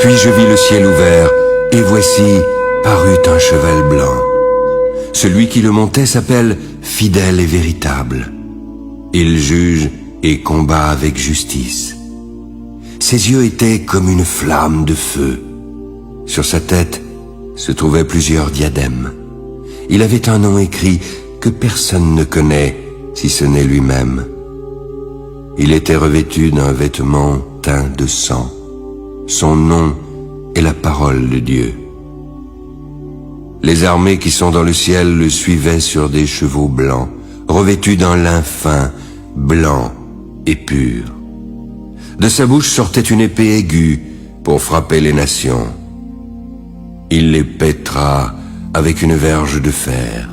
Puis je vis le ciel ouvert, et voici parut un cheval blanc. Celui qui le montait s'appelle Fidèle et Véritable. Il juge et combat avec justice. Ses yeux étaient comme une flamme de feu. Sur sa tête se trouvaient plusieurs diadèmes. Il avait un nom écrit que personne ne connaît, si ce n'est lui-même. Il était revêtu d'un vêtement teint de sang. Son nom est la parole de Dieu. Les armées qui sont dans le ciel le suivaient sur des chevaux blancs, revêtus d'un lin fin, blanc et pur. De sa bouche sortait une épée aiguë pour frapper les nations. Il les pètera avec une verge de fer,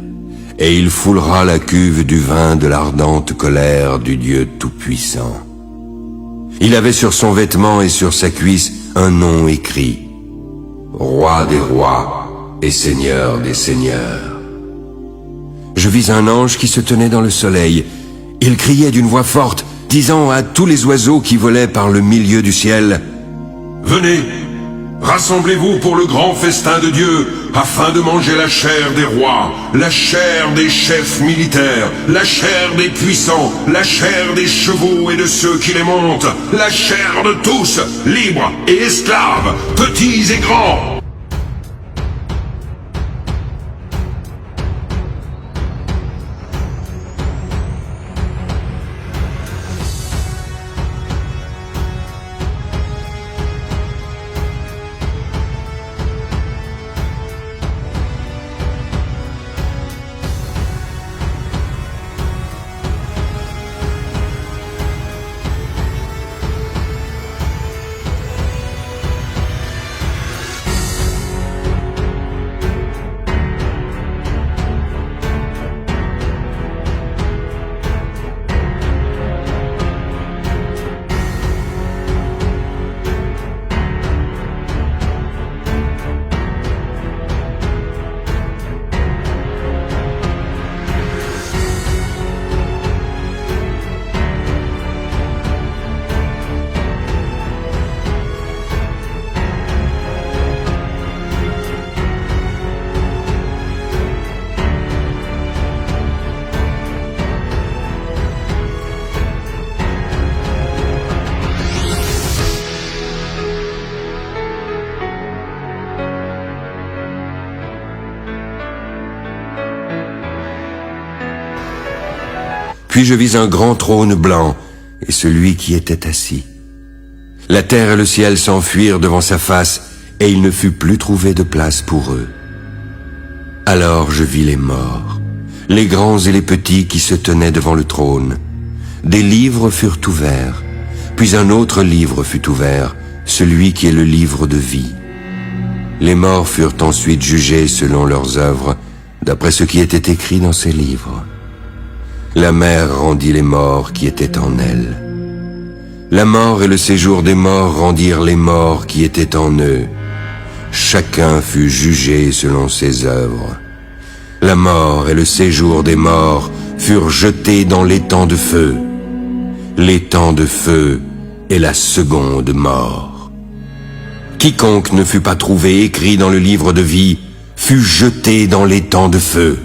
et il foulera la cuve du vin de l'ardente colère du Dieu Tout-Puissant. Il avait sur son vêtement et sur sa cuisse un nom écrit, Roi des rois et Seigneur des seigneurs. Je vis un ange qui se tenait dans le soleil. Il criait d'une voix forte, disant à tous les oiseaux qui volaient par le milieu du ciel, « Venez, rassemblez-vous pour le grand festin de Dieu, afin de manger la chair des rois, la chair des chefs militaires, la chair des puissants, la chair des chevaux et de ceux qui les montent, la chair de tous, libres et esclaves, petits et grands. » Puis je vis un grand trône blanc et celui qui était assis. La terre et le ciel s'enfuirent devant sa face, et il ne fut plus trouvé de place pour eux. Alors je vis les morts, les grands et les petits qui se tenaient devant le trône. Des livres furent ouverts, puis un autre livre fut ouvert, celui qui est le livre de vie. Les morts furent ensuite jugés selon leurs œuvres, d'après ce qui était écrit dans ces livres. La mer rendit les morts qui étaient en elle. La mort et le séjour des morts rendirent les morts qui étaient en eux. Chacun fut jugé selon ses œuvres. La mort et le séjour des morts furent jetés dans l'étang de feu. L'étang de feu est la seconde mort. Quiconque ne fut pas trouvé écrit dans le livre de vie fut jeté dans l'étang de feu.